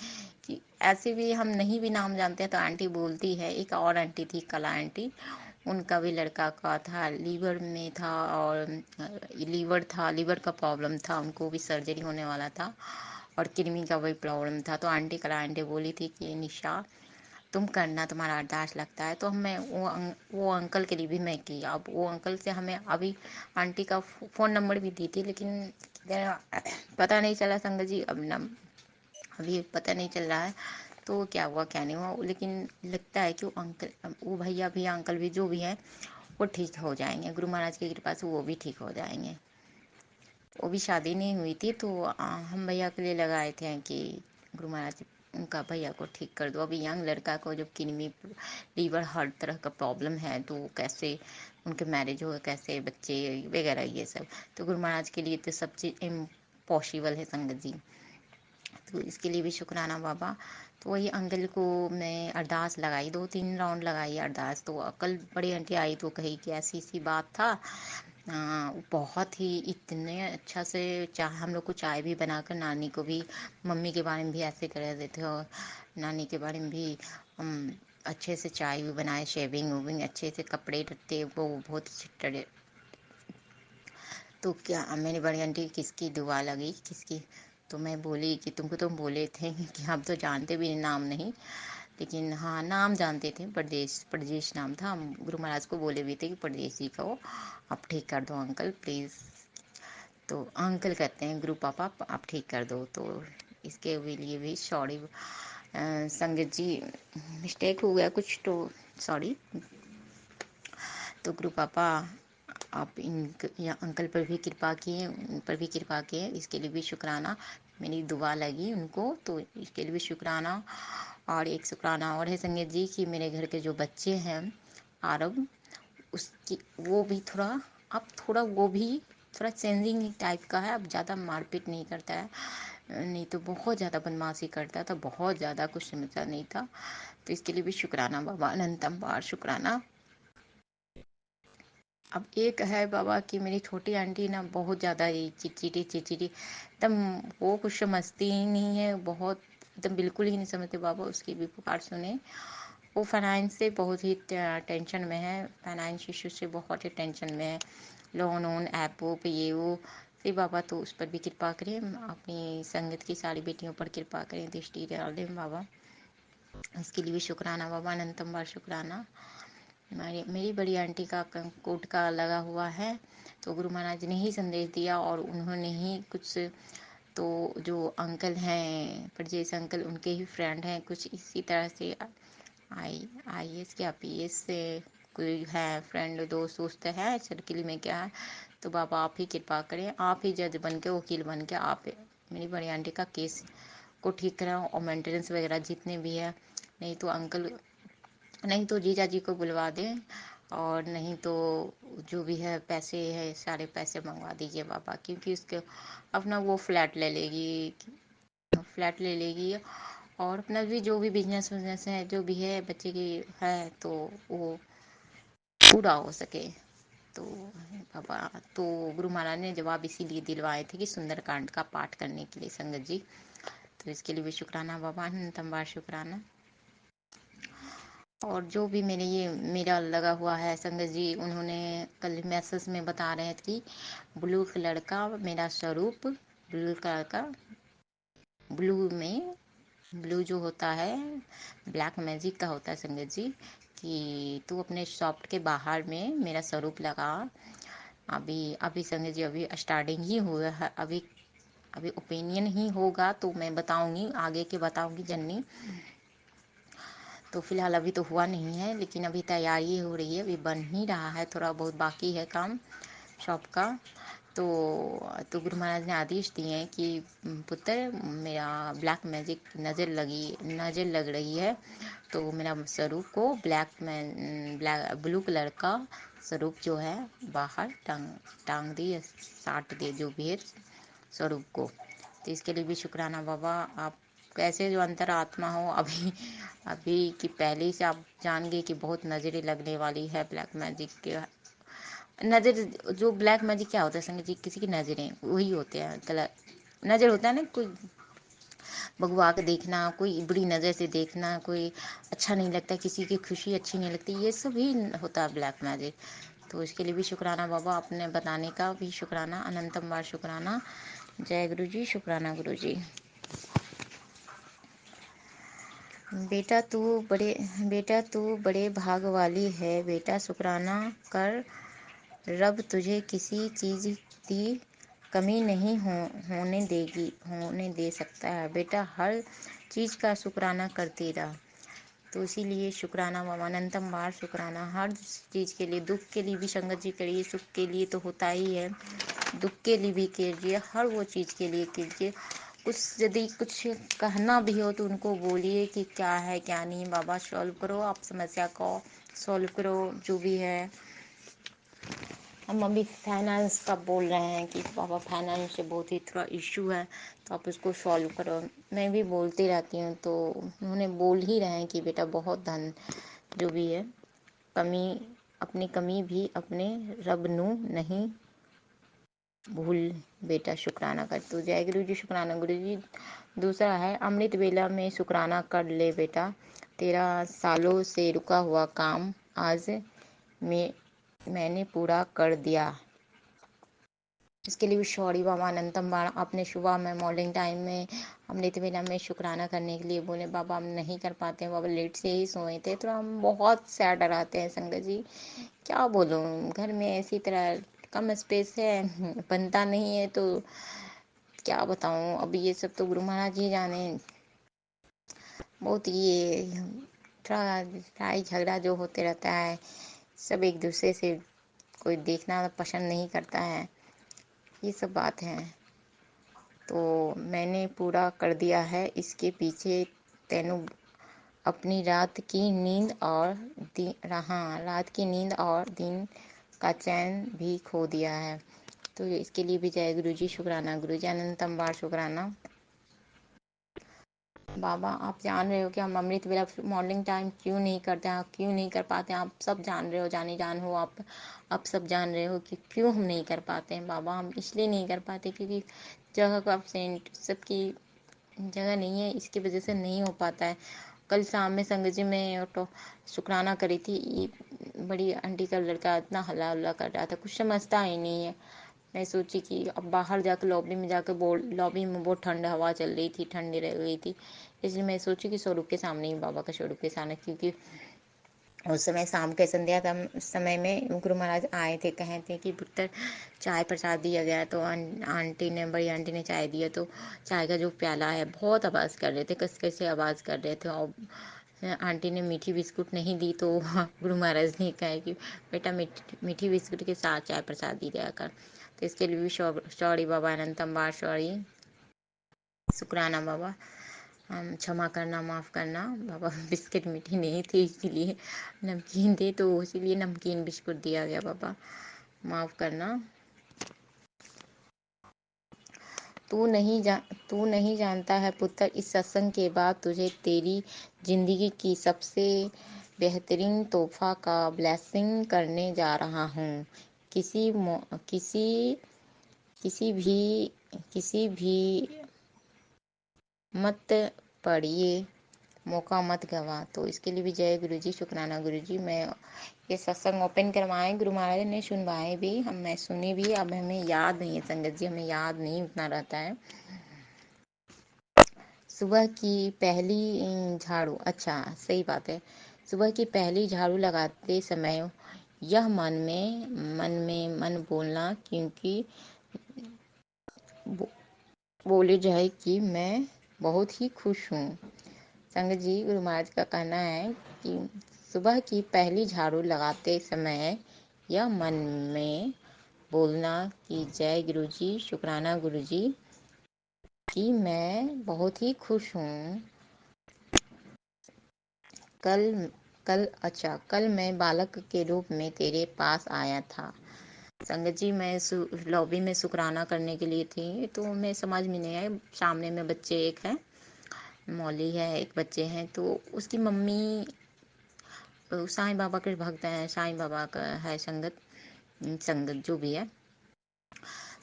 कि ऐसे भी हम नहीं भी नाम जानते हैं। तो आंटी बोलती है, एक और आंटी थी कला आंटी, उनका भी लड़का का था, लीवर में था, और लीवर का प्रॉब्लम था, उनको भी सर्जरी होने वाला था, और किडनी का भी प्रॉब्लम था। तो आंटी कला आंटी बोली थी कि निशा तुम करना, तुम्हारा अरदास लगता है। तो मैं वो अंकल के लिए भी मैं की। अब वो अंकल से हमें अभी आंटी का फ़ोन नंबर भी दी थी, लेकिन पता नहीं चला संगत जी, अभी पता नहीं चल रहा है तो क्या हुआ क्या नहीं हुआ। लेकिन लगता है कि वो अंकल, वो भैया भी, अंकल भी, जो भी हैं वो ठीक हो जाएंगे, गुरु महाराज की कृपा से वो भी ठीक हो जाएंगे। वो भी शादी नहीं हुई थी, तो हम भैया के लिए लगाए थे कि गुरु महाराज उनका भैया को ठीक कर दो। अभी यंग लड़का को जब किडनी लीवर हर तरह का प्रॉब्लम है, तो कैसे उनके मैरिज हो, कैसे बच्चे वगैरह ये सब। तो गुरु महाराज के लिए तो सब चीज़ इम्पॉसिबल है संगत जी। तो इसके लिए भी शुक्राना बाबा। तो वही अंकल को मैं अरदास लगाई, 2 3 राउंड लगाई अरदास। तो कल बड़ी आंटी आई तो कही कि ऐसी सी बात था। बहुत ही इतने अच्छा से चाय, हम लोग को चाय भी बनाकर, नानी को भी, मम्मी के बारे में भी ऐसे कर देते, और नानी के बारे में भी अच्छे से चाय भी बनाए, शेविंग वेविंग अच्छे से, कपड़े लत्ते वो बहुत अच्छे। तो क्या मेरी बड़ी आंटी किसकी दुआ लगी किसकी, तो मैं बोली कि तुमको तो बोले थे कि हम तो जानते भी नाम नहीं, लेकिन हाँ नाम जानते थे, परदेश नाम था। हम गुरु महाराज को बोले भी थे कि परदेसी को आप ठीक कर दो अंकल प्लीज़। तो अंकल कहते हैं गुरु पापा आप ठीक कर दो। तो इसके लिए भी सॉरी संगत जी, मिस्टेक हो गया कुछ, तो सॉरी। तो गुरु पापा आप या अंकल पर भी कृपा किए, उन पर भी कृपा किए, इसके लिए भी शुक्राना। मेरी दुआ लगी उनको, तो इसके लिए भी शुक्राना। और एक शुक्राना और है संगीत जी कि मेरे घर के जो बच्चे हैं आरब, उसकी वो भी थोड़ा, अब थोड़ा वो भी थोड़ा चेंजिंग टाइप का है। अब ज़्यादा मारपीट नहीं करता है, नहीं तो बहुत ज़्यादा बदमाशी करता था, बहुत ज़्यादा, कुछ समझता नहीं था। तो इसके लिए भी शुक्राना बाबा, अनंतम बार शुक्राना। अब एक है बाबा कि मेरी छोटी आंटी ना बहुत ज़्यादा ही चिड़चिड़ी चिड़चिड़ी एकदम, वो कुछ समझती ही नहीं है, बहुत एकदम बिल्कुल ही नहीं समझते बाबा। उसकी भी पुकार सुने। वो फाइनेंस से बहुत ही टेंशन में है, फाइनेंस इशू से बहुत ही टेंशन में है, लोन वोन ऐप पे ये वो से बाबा। तो उस पर भी कृपा करें, अपनी संगत की सारी बेटियों पर कृपा करें, दृष्टि डाल दें बाबा। इसके लिए भी शुक्राना बाबा, अनंतम बार शुक्राना। मेरी बड़ी आंटी का कोर्ट का लगा हुआ है, तो गुरु महाराज ने ही संदेश दिया और उन्होंने ही कुछ, तो जो अंकल हैं परजेश अंकल, उनके ही फ्रेंड हैं कुछ इसी तरह से, आई एस क्या पीएस से कोई है फ्रेंड, दोस्त दोस्त है सर्किल में क्या है। तो बाबा आप ही कृपा करें, आप ही जज बन के, वकील बन के, आप मेरी बड़ी आंटी का केस को ठीक कराओ और मेंटेनेंस वगैरह जितने भी है। नहीं तो अंकल, नहीं तो जीजा जी को बुलवा दें, और नहीं तो जो भी है पैसे है सारे पैसे मंगवा दीजिए बाबा, क्योंकि उसके अपना वो फ्लैट ले लेगी और अपना भी जो भी बिजनेस विजनेस है, जो भी है बच्चे की है, तो वो पूरा हो सके। तो बाबा, तो गुरु महाराज ने जवाब इसीलिए दिलवाए थे कि सुंदरकांड का पाठ करने के लिए संगत जी। तो इसके लिए भी शुक्राना बाबा, अनंतम बार शुक्राना। और जो भी मेरा लगा हुआ है संगत जी, उन्होंने कल मैसेज में बता रहे थे कि ब्लू कलर का मेरा स्वरूप, ब्लू कलर का, ब्लू जो होता है ब्लैक मैजिक का होता है संगत जी, कि तू अपने शॉप के बाहर में मेरा स्वरूप लगा। अभी अभी संगत जी अभी स्टार्टिंग ही हुआ है, अभी अभी ओपिनियन ही होगा, तो मैं बताऊंगी आगे के, बताऊंगी जन्नी। तो फिलहाल अभी तो हुआ नहीं है, लेकिन अभी तैयारी हो रही है, अभी बन ही रहा है, थोड़ा बहुत बाकी है काम शॉप का। तो गुरु महाराज ने आदेश दिए हैं कि पुत्र, मेरा ब्लैक मैजिक नज़र लग रही है, तो मेरा स्वरूप को ब्लू कलर का स्वरूप जो है बाहर टांग दे या साट दे, जो भी है स्वरूप को। तो इसके लिए भी शुक्राना बाबा। आप कैसे जो अंतरात्मा हो, अभी अभी कि पहले से आप जान गए कि बहुत नजरें लगने वाली है ब्लैक मैजिक के। नजर जो ब्लैक मैजिक क्या होता है संगत जी, किसी की नजरें वही होते हैं, गलत नजर होता है ना, कोई भगवा के देखना, कोई बुरी नजर से देखना, कोई अच्छा नहीं लगता, किसी की खुशी अच्छी नहीं लगती, ये सब ही होता है ब्लैक मैजिक। तो इसके लिए भी शुक्राना बाबा, अपने बताने का भी शुक्राना, अनंतम बार शुक्राना। जय गुरु जी, शुक्राना गुरु जी। बेटा तू बड़े भाग वाली है बेटा, शुक्राना कर, रब तुझे किसी चीज की कमी नहीं होने दे सकता है बेटा, हर चीज का शुक्राना करती रह। तो इसीलिए शुक्राना बाबा, अनंतम बार शुक्राना, हर चीज के लिए, दुख के लिए भी संगत जी करिए, सुख के लिए तो होता ही है, दुख के लिए भी कीजिए, हर वो चीज के लिए कीजिए। कुछ यदि कुछ कहना भी हो तो उनको बोलिए कि क्या है क्या नहीं, बाबा सॉल्व करो, आप समस्या को सॉल्व करो, जो भी है। हम अभी फाइनेंस का बोल रहे हैं कि बाबा फाइनेंस से बहुत ही थोड़ा इशू है, तो आप उसको सॉल्व करो। मैं भी बोलती रहती हूँ, तो उन्होंने बोल ही रहे हैं कि बेटा बहुत धन जो भी है, कमी, अपनी कमी भी अपने रब नू नहीं भूल बेटा, शुक्राना कर। तो जय गुरु जी, शुक्राना गुरु जी। दूसरा है, अमृत वेला में शुक्राना कर ले बेटा, तेरा सालों से रुका हुआ काम आज मैंने पूरा कर दिया। इसके लिए भी सॉरी बाबा, अनंतम बार। आपने सुबह में मॉर्निंग टाइम में अमृत वेला में शुक्राना करने के लिए बोले बाबा, हम नहीं कर पाते हैं बाबा, लेट से ही सोए थे, तो हम बहुत सैड रहते हैं संगत जी, क्या बोलूँ, घर में ऐसी तरह कम स्पेस है, बनता नहीं है, तो क्या बताऊँ। अभी ये सब तो गुरु महाराज ही जाने, बहुत ये थोड़ा लड़ाई झगड़ा जो होते रहता है, सब एक दूसरे से कोई देखना पसंद नहीं करता है, ये सब बात है। तो मैंने पूरा कर दिया है, इसके पीछे तेनू अपनी रात की नींद और रात की नींद और दिन का चैन भी खो दिया है। तो इसके लिए भी जय गुरु जी, शुक्राना गुरु जी, अनंतम बार शुक्राना। बाबा आप जान रहे हो कि हम अमृत वेला मॉर्निंग टाइम क्यों नहीं करते हैं, क्यों नहीं कर पाते हैं, आप सब जान रहे हो, जानी जान हो आप सब जान रहे हो कि क्यों हम नहीं कर पाते हैं। बाबा हम इसलिए नहीं कर पाते क्योंकि जगह का अपसेंट, सबकी जगह नहीं है, इसकी वजह से नहीं हो पाता है। कल शाम में संगत जी में तो शुक्राना करी थी, बड़ी आंटी का लड़का इतना हल्ला हल्ला कर रहा था, कुछ समझता ही नहीं है। मैं सोची कि अब बाहर जाकर लॉबी में जाकर लॉबी में बहुत ठंड हवा चल रही थी, ठंडी रह गई थी, इसलिए मैं सोची कि स्वरूप के सामने ही, बाबा का स्वरूप के सामने, क्योंकि उस समय शाम के संध्या समय में गुरु महाराज आए थे, कहे थे कि पुत्र चाय प्रसाद दिया गया। तो आंटी ने, बड़ी आंटी ने चाय दिया, तो चाय का जो प्याला है बहुत आवाज़ कर रहे थे, कस कैसे आवाज़ कर रहे थे, और आंटी ने मीठी बिस्कुट नहीं दी। तो गुरु महाराज ने कहा कि बेटा मीठी बिस्कुट के साथ चाय प्रसाद दी गया कर। तो इसके लिए भी सॉरी बाबा, अनंतम बार सॉरी, शुक्राना बाबा, क्षमा करना, माफ़ करना बाबा। बिस्किट मीठी नहीं थी, इसीलिए नमकीन थे, तो इसीलिए नमकीन बिस्कुट दिया गया बाबा, माफ़ करना। तू नहीं जानता है पुत्र, इस सत्संग के बाद तुझे तेरी जिंदगी की सबसे बेहतरीन तोहफा का ब्लेसिंग करने जा रहा हूँ। किसी किसी किसी भी मत पड़िए, मौका मत गवा। तो इसके लिए भी जय गुरु जी, शुक्राना गुरु जी। मैं ये सत्संग ओपन करवाए, गुरु महाराज ने सुनवाए भी, मैं सुनी भी, अब हमें याद नहीं है संगत जी, हमें याद नहीं उतना रहता है। सुबह की पहली झाड़ू, अच्छा सही बात है, सुबह की पहली झाड़ू लगाते समय यह मन बोलना, क्योंकि बोले जाए कि मैं बहुत ही खुश हूँ। संगत जी, गुरु महाराज का कहना है कि सुबह की पहली झाड़ू लगाते समय यह मन में बोलना कि जय गुरु जी, शुक्राना गुरु जी, कि मैं बहुत ही खुश हूँ। कल मैं बालक के रूप में तेरे पास आया था। संगत जी, मैं लॉबी में शुक्राना करने के लिए थी, तो मैं समझ में नहीं आया, सामने में बच्चे एक है, मौली है, एक बच्चे हैं, तो उसकी मम्मी साईं बाबा के भक्त हैं, साईं बाबा का है संगत जो भी है।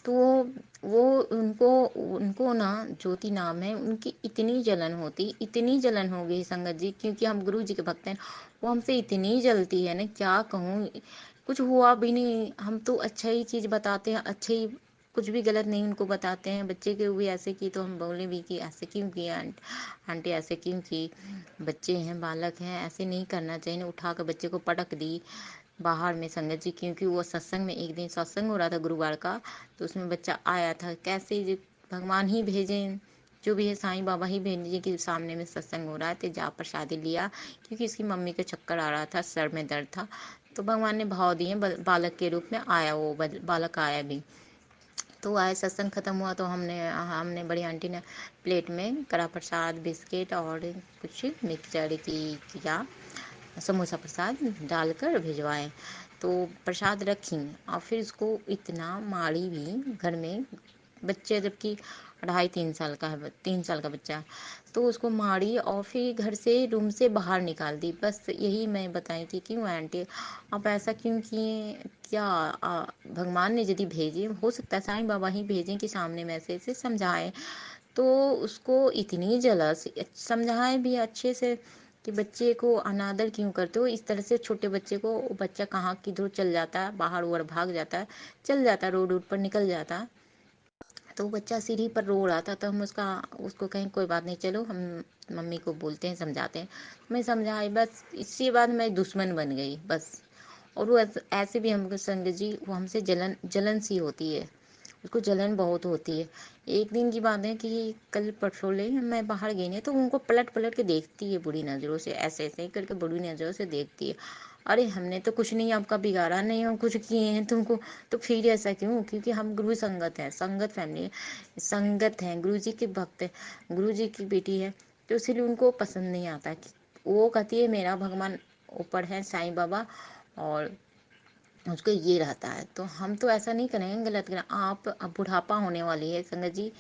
तो वो उनको उनको ना ज्योति नाम है, उनकी इतनी जलन हो गई संगत जी, क्योंकि हम गुरु जी के भक्त हैं, वो हमसे इतनी जलती है ना, क्या कहूँ, कुछ हुआ भी नहीं, हम तो अच्छा ही चीज़ बताते हैं, अच्छे ही, कुछ भी गलत नहीं उनको बताते हैं। बच्चे के हुए ऐसे की, तो हम बोले भी कि ऐसे क्यों किया आंटी, ऐसे क्यों की, बच्चे हैं, बालक हैं, ऐसे नहीं करना चाहिए। उठा कर बच्चे को पटक दी बाहर में संगत जी, क्योंकि वो सत्संग में, एक दिन सत्संग हो रहा था गुरुवार का, तो उसमें बच्चा आया था, कैसे भगवान ही भेजें, जो भी है साईं बाबा ही भेजे कि सामने में सत्संग हो रहा है, तो जा प्रसादी लिया, क्योंकि इसकी मम्मी के चक्कर आ रहा था, सर में दर्द था, तो भगवान ने भाव दिए, बालक के रूप में आया, वो बालक आया भी। तो आए, सत्संग खत्म हुआ, तो हमने बड़ी आंटी ने प्लेट में कड़ा प्रसाद, बिस्किट और कुछ मिक्सचर की किया, समोसा प्रसाद डालकर भिजवाए। तो प्रसाद रखी, और फिर उसको इतना मारी भी घर में, बच्चे जबकि 2.5-3 साल का है, 3 साल का बच्चा, तो उसको मारी और फिर घर से, रूम से बाहर निकाल दी। बस यही मैं बताई थी, क्यों आंटी आप ऐसा क्यों किए, क्या भगवान ने यदि भेजे, हो सकता है साईं बाबा ही भेजें कि सामने में ऐसे समझाए, तो उसको इतनी जलस, समझाए भी अच्छे से कि बच्चे को अनादर क्यों करते हो इस तरह से, छोटे बच्चे को, बच्चा कहाँ किधर चल जाता है, बाहर उधर भाग जाता है, चल जाता है, रोड पर निकल जाता है, तो बच्चा सीढ़ी पर रो रहा था, तो हम उसको कहें कोई बात नहीं, चलो हम मम्मी को बोलते हैं, समझाते हैं। मैं समझाई, बस इसके बाद मैं दुश्मन बन गई बस। और वो ऐसे भी हमको संगत जी, वो हमसे जलन सी होती है, उसको जलन बहुत होती है। एक दिन की बात है कि कल परसों ले मैं बाहर गई नहीं, तो उनको पलट पलट के देखती है बुरी नज़रों से, ऐसे ऐसे करके बुरी नज़रों से देखती है। अरे हमने तो कुछ नहीं आपका बिगाड़ा, नहीं हम कुछ किए हैं तुमको, तो फिर ऐसा क्यों? क्योंकि हम गुरु संगत है, संगत फैमिली है, संगत है, गुरु जी के भक्त है, गुरु जी की बेटी है, तो इसलिए उनको पसंद नहीं आता। वो कहती है मेरा भगवान ऊपर है साईं बाबा, और उसको ये रहता है, तो हम तो ऐसा नहीं करेंगे, गलत करें। आप अब बुढ़ापा होने वाली है संगत जी,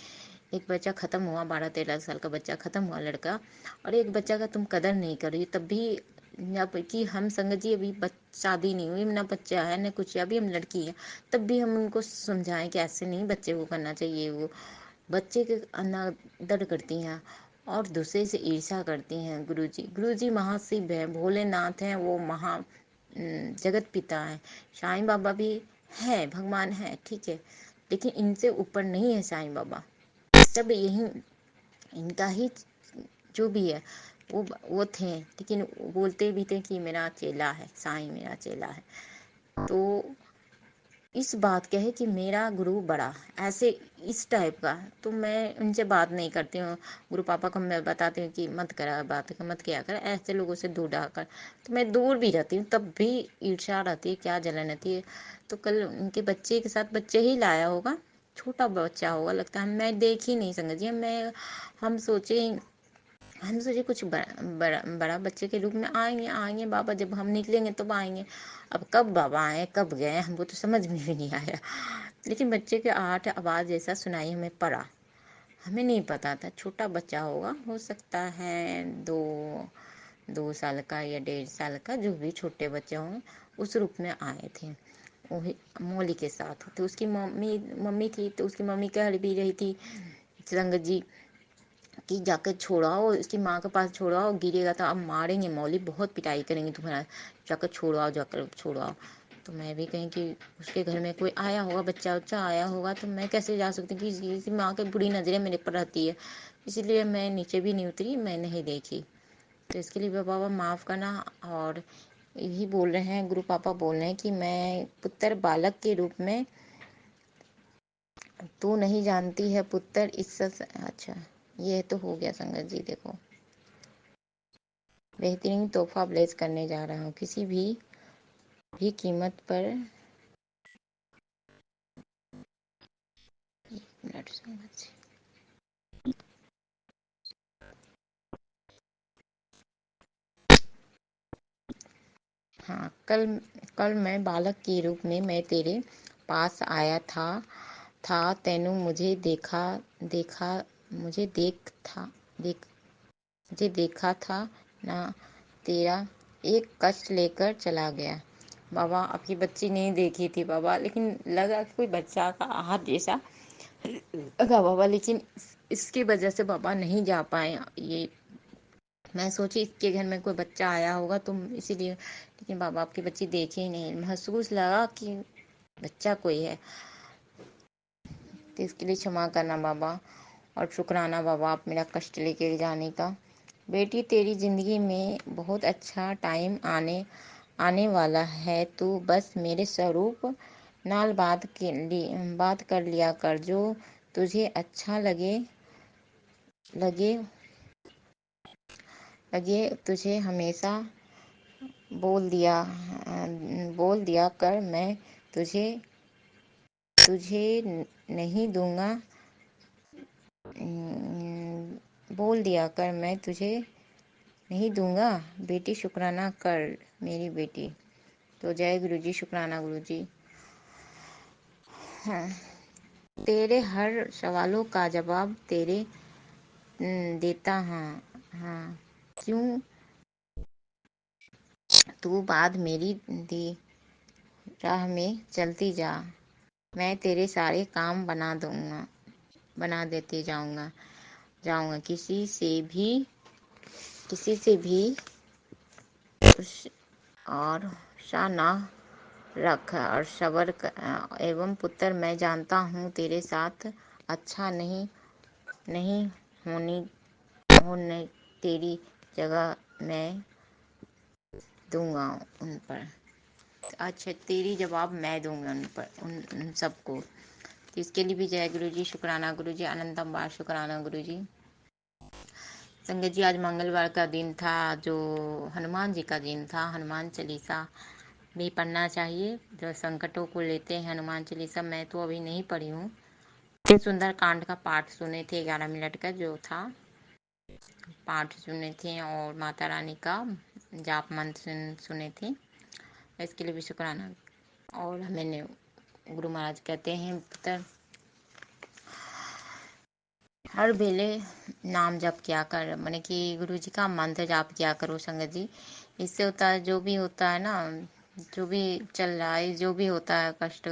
एक बच्चा खत्म हुआ, 12-13 साल का बच्चा खत्म हुआ लड़का, और एक बच्चा का तुम कदर नहीं कर रही, तब भी जब कि हम संगत जी अभी शादी नहीं हुई, ना बच्चा है ना कुछ, अभी हम लड़की है, तब भी हम उनको समझाएं कि ऐसे नहीं बच्चे को करना चाहिए। वो बच्चे के अनादर करती हैं और दूसरे से ईर्ष्या करती हैं। गुरु जी महाशिव है, भोलेनाथ हैं, वो महा जगत पिता है, साईं बाबा भी है, भगवान है, ठीक है, लेकिन इनसे ऊपर नहीं है साईं बाबा। सब यही इनका ही जो भी है वो थे, लेकिन बोलते भी थे कि मेरा चेला है, साईं मेरा चेला है। तो इस बात क्या है कि मेरा गुरु बड़ा, ऐसे इस टाइप का, तो मैं उनसे बात नहीं करती हूँ। गुरु पापा को मैं बताती हूँ कि मत करा बात, मत किया कर, ऐसे लोगों से दूर रहा, तो मैं दूर भी रहती हूँ, तब भी ईर्ष्या रहती है, क्या जलन रहती है। तो कल उनके बच्चे के साथ, बच्चे ही लाया होगा, छोटा बच्चा होगा लगता है, मैं देख ही नहीं समझिए, मैं हम सोचे कुछ बड़ा बच्चे के रूप में आएंगे बाबा, जब हम निकलेंगे तब आएंगे। अब कब बाबा आए कब गए हमको तो समझ में भी नहीं आया, लेकिन बच्चे के आठ आवाज जैसा सुनाई हमें पड़ा, हमें नहीं पता था, छोटा बच्चा होगा, हो सकता है 2 साल का या 1.5 साल का, जो भी छोटे बच्चे होंगे, उस रूप में आए थे वही मौली के साथ। तो उसकी मम्मी थी, तो उसकी मम्मी कह भी रही थी संगत जी कि जाकर छोड़ाओ, इसकी माँ के पास छोड़ाओ, गिरेगा तो अब मारेंगे, मौली बहुत पिटाई करेंगे तुम्हारा, जाकर छोड़ाओ, जाकर छोड़ाओ। तो मैं भी कहीं कि उसके घर में कोई आया होगा, बच्चा उच्चा आया होगा, तो मैं कैसे जा सकती हूँ, किसी माँ की बुरी नज़रें मेरे पर रहती है, इसीलिए मैं नीचे भी नहीं उतरी, मैं नहीं देखी। तो इसके लिए बाबा माफ़ करना। और यही बोल रहे हैं, गुरु पापा बोल रहे हैं कि मैं पुत्र बालक के रूप में, तू नहीं जानती है पुत्र इस अच्छा, ये तो हो गया संगत जी। देखो, बेहतरीन तोहफा ब्लेस करने जा रहा हूँ, किसी भी कीमत पर। मिनट संगत जी, हाँ, कल मैं बालक के रूप में मैं तेरे पास आया था तेनू मुझे देखा मुझे देखा था ना, तेरा एक कष्ट लेकर चला गया। बाबा आपकी बच्ची नहीं देखी थी बाबा, लेकिन लगा कोई बच्चा का हाथ जैसा लगा बाबा, लेकिन इसकी वजह से बाबा नहीं जा पाए। ये मैं सोची इसके घर में कोई बच्चा आया होगा तुम इसीलिए, लेकिन बाबा आपकी बच्ची देखी ही नहीं, महसूस लगा कि बच्चा कोई है। तो इसके लिए क्षमा करना बाबा, और शुक्राना बाबा आप मेरा कष्ट लेके जाने का। बेटी तेरी जिंदगी में बहुत अच्छा टाइम आने वाला है, तू बस मेरे स्वरूप नाल बात कर लिया कर, जो तुझे अच्छा लगे तुझे हमेशा बोल दिया कर, मैं तुझे नहीं दूंगा, बोल दिया कर, मैं तुझे नहीं दूंगा। बेटी शुक्राना कर मेरी बेटी। तो जय गुरु जी, शुक्राना गुरु जी। हाँ, तेरे हर सवालों का जवाब तेरे देता। हाँ, क्यों तू बाद मेरी दी राह में चलती जा, मैं तेरे सारे काम बना देते जाऊंगा। किसी से भी और सा ना रख, और एवं पुत्र मैं जानता हूँ तेरे साथ अच्छा नहीं होने तेरी जगह मैं दूंगा उन पर। अच्छा, तेरी जवाब मैं दूंगा उन पर, उन सबको। तो इसके लिए भी जय गुरु जी, शुक्राना गुरु जी, अनंतम बार शुक्राना गुरु जी। संगत जी आज मंगलवार का दिन था, जो हनुमान जी का दिन था। हनुमान चालीसा भी पढ़ना चाहिए, जो संकटों को लेते हैं। हनुमान चालीसा मैं तो अभी नहीं पढ़ी हूँ, सुंदर कांड का पाठ सुने थे, 11 मिनट का जो था पाठ सुने थे, और माता रानी का जाप मंत्र सुने थे। इसके लिए भी शुक्राना। और मैंने गुरु महाराज कहते हैं पुत्र, हर वेले नाम जप किया कर, माने कि गुरु जी का मंत्र जाप किया करो संगत जी। इससे होता है, जो भी होता है ना, जो भी चल रहा है, जो भी होता है कष्ट,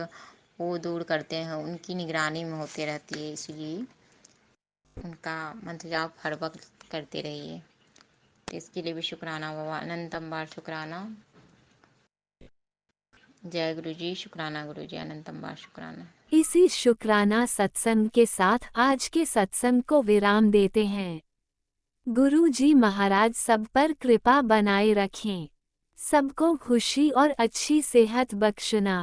वो दूर करते हैं, उनकी निगरानी में होते रहती है, इसलिए उनका मंत्र जाप हर वक्त करते रहिए। तो इसके लिए भी शुक्राना बाबा, अनंतम बार शुक्राना। जय गुरु जी, शुक्राना गुरु जी, अनंतम बार शुक्राना। इसी शुक्राना सत्संग के साथ आज के सत्संग को विराम देते हैं। गुरु जी महाराज सब पर कृपा बनाए रखें, सबको खुशी और अच्छी सेहत बख्शना।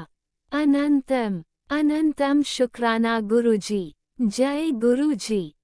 अनंतम अनंतम शुक्राना गुरु जी। जय गुरु जी।